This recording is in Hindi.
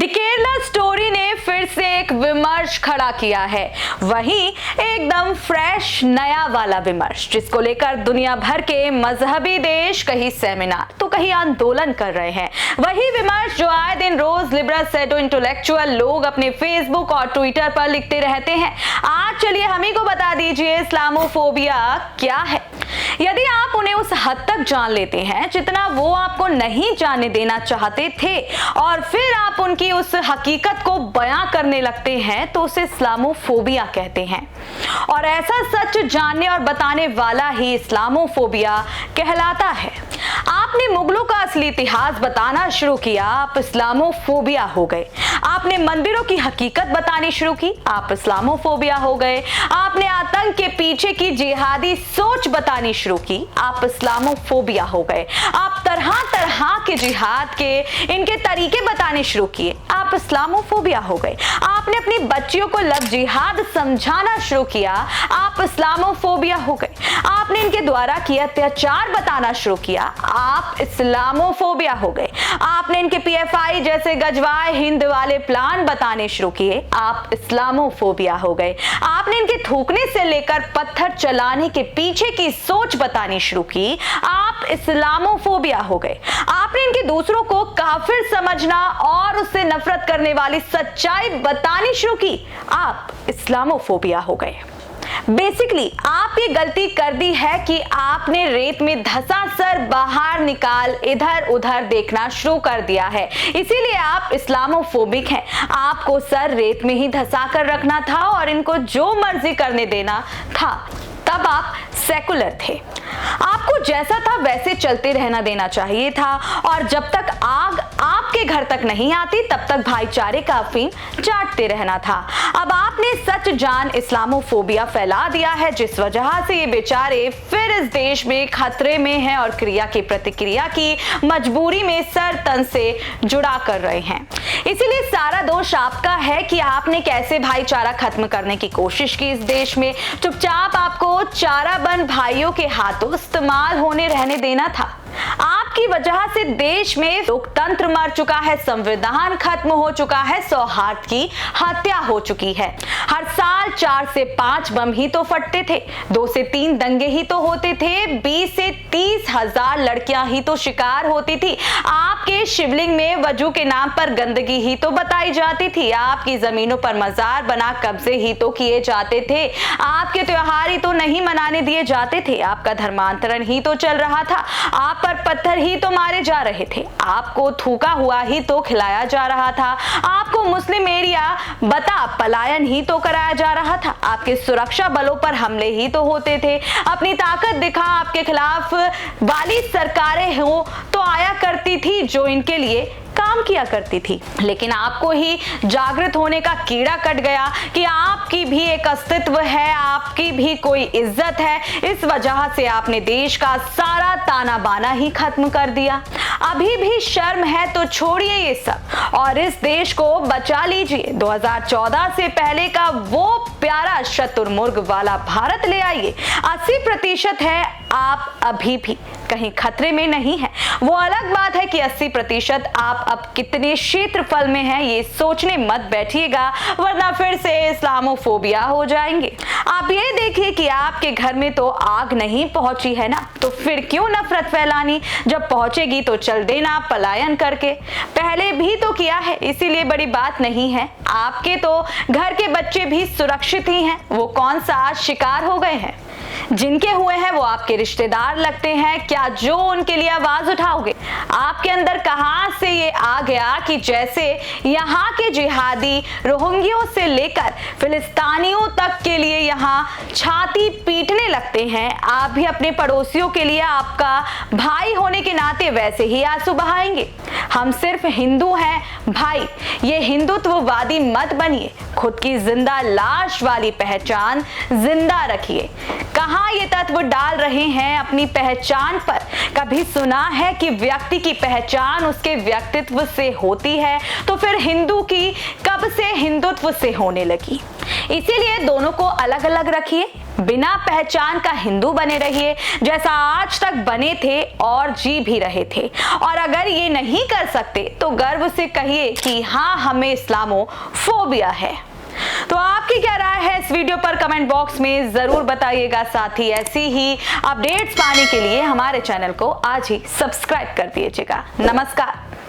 द केरला स्टोरी ने फिर से एक विमर्श खड़ा किया है, वहीं एकदम फ्रेश नया वाला विमर्श, जिसको लेकर दुनिया भर के मजहबी देश कहीं सेमिनार तो कहीं आंदोलन कर रहे हैं। वही विमर्श जो आए दिन रोज लिबरल सेडो इंटेलेक्चुअल लोग अपने फेसबुक और ट्विटर पर लिखते रहते हैं। आज चलिए हम ही को बता दीजिए इस्लामोफोबिया क्या है। यदि आप उन्हें उस हद तक जान लेते हैं जितना वो आपको नहीं जानने देना चाहते थे और फिर आप उनकी उस हकीकत को बयां करने लगते हैं तो उसे इस्लामोफोबिया कहते हैं। और ऐसा सच जानने और बताने वाला ही इस्लामोफोबिया कहलाता है। आपने मुगलों का असली इतिहास बताना शुरू किया, आप इस्लामोफोबिया हो गए। आपने मंदिरों की हकीकत बतानी शुरू की, आप इस्लामोफोबिया हो गए। आपने आतंक के पीछे की जिहादी सोच बतानी शुरू की, आप इस्लामोफोबिया हो गए। आप तरह तरह के जिहाद के इनके तरीके बताने शुरू किए, आप इस्लामोफोबिया हो गए। आपने अपनी बच्चियों को लव जिहाद समझाना शुरू किया, आप इस्लामोफोबिया हो गए। आपने इनके द्वारा किए अत्याचार बताना शुरू किया, आप इस्लामोफोबिया हो गए। आपने इनके पीएफआई जैसे गजवाए हिंद वाले प्लान बताने शुरू किए, आप इस्लामोफोबिया हो गए। आपने इनके थूकने से लेकर पत्थर चलाने के पीछे की सोच बतानी शुरू की, आप इस्लामोफोबिया हो गए। आपने इनके दूसरों को काफिर समझना और उससे नफरत करने वाली सच्चाई बतानी शुरू की, आप इस्लामोफोबिया हो गए। बेसिकली आप ये गलती कर दी है कि आपने रेत में धंसा सर बाहर निकाल इधर उधर देखना शुरू कर दिया है, इसीलिए आप इस्लामोफोबिक हैं। आपको सर रेत में ही धंसा कर रखना था और इनको जो मर्जी करने देना था। तब आप सेकुलर थे, आपको जैसा था वैसे चलते रहना देना चाहिए था और जब तक आग आपके घर तक नहीं आती तब तक भाईचारे का अफीम चाटते रहना था। अब आपने सच जान इस्लामोफोबिया फैला दिया है, जिस वजह से ये बेचारे फिर इस देश में खतरे में हैं और क्रिया की प्रतिक्रिया की मजबूरी में सर तन से जुड़ा कर रहे हैं। इसीलिए सारा दोष आपका है कि आपने कैसे भाईचारा खत्म करने की कोशिश की इस देश में। चुपचाप आपको चारा बन भाइयों के हाथों इस्तेमाल होने रहने देना था। आपकी वजह से देश में लोकतंत्र मर चुका है, संविधान खत्म हो चुका है, सौहार्द की हत्या हो चुकी है। हर साल 4 से 5 बम ही तो फटते थे, 2 से 3 दंगे ही तो होते थे, 20 से 30 हजार लड़कियां ही तो शिकार होती थी। आपके शिवलिंग में वजू के नाम पर गंदगी ही तो बताई जाती थी, आपकी जमीनों पर मजार बना कब्जे ही तो किए जाते थे, आपके त्योहार ही तो नहीं मनाने दिए जाते थे, आपका धर्मांतरण ही तो चल रहा था, आप पर पत्थर ही तो मारे जा रहे थे, आपको थूका हुआ ही तो खिलाया जा रहा था, आपको मुस्लिम एरिया बता पलायन ही तो कराया जा रहा था, आपके सुरक्षा बलों पर हमले ही तो होते थे। अपनी ताकत दिखा आपके खिलाफ वाली सरकारें हो तो आया करती थी जो इनके लिए काम किया करती थी, लेकिन आपको ही जागृत होने का कीड़ा कट गया कि आपकी भी एक अस्तित्व है, आपकी भी कोई इज्जत है। इस वजह से आपने देश का सारा ताना बाना ही खत्म कर दिया। अभी भी शर्म है तो छोड़िए ये सब और इस देश को बचा लीजिए। 2014 से पहले का वो प्यारा शतुरमुर्ग वाला भारत ले आइए। 80% है आप अभी भी कहीं खतरे में नहीं है। वो अलग बात है कि 80% आप अब कितने क्षेत्रफल में हैं ये सोचने मत बैठिएगा, वरना फिर से इस्लामोफोबिया हो जाएंगे। आप ये देखिए कि आपके घर में तो आग नहीं पहुंची है ना, तो फिर क्यों नफरत फैलानी। जब पहुंचेगी तो चल देना पलायन करके, पहले भी तो किया है, इसीलिए बड़ी बात नहीं है। आपके तो घर के बच्चे भी सुरक्षित ही हैं, वो कौन सा आज शिकार हो गए हैं। जिनके हुए हैं वो आपके रिश्तेदार लगते हैं, क्या जो उनके लिए आवाज उठाओगे। आपके अंदर कहां से ये आ गया कि जैसे यहाँ के जिहादी रोहिंग्यों से लेकर फिलिस्तीनियों तक के लिए यहाँ छाती पीटने लगते हैं, आप भी अपने पड़ोसियों के लिए आपका भाई होने के नाते वैसे ही आंसू बहाएंगे। हम सिर्फ हिंदू हैं भाई, ये हिंदुत्ववादी मत बनिए, खुद की जिंदा लाश वाली पहचान जिंदा रखिए। कहां ये तत्व डाल रहे हैं अपनी पहचान पर। कभी सुना है कि व्यक्ति की पहचान उसके व्यक्तित्व से होती है, तो फिर हिंदू की कब से हिंदुत्व से होने लगी। इसीलिए दोनों को अलग अलग रखिए। बिना पहचान का हिंदू बने रहिए जैसा आज तक बने थे और जी भी रहे थे। और अगर ये नहीं कर सकते तो गर्व से कहिए कि हाँ, हमें इस्लामोफोबिया है। तो आपकी क्या राय है इस वीडियो पर कमेंट बॉक्स में जरूर बताइएगा। साथ ही ऐसी ही अपडेट्स पाने के लिए हमारे चैनल को आज ही सब्सक्राइब कर दीजिएगा। नमस्कार।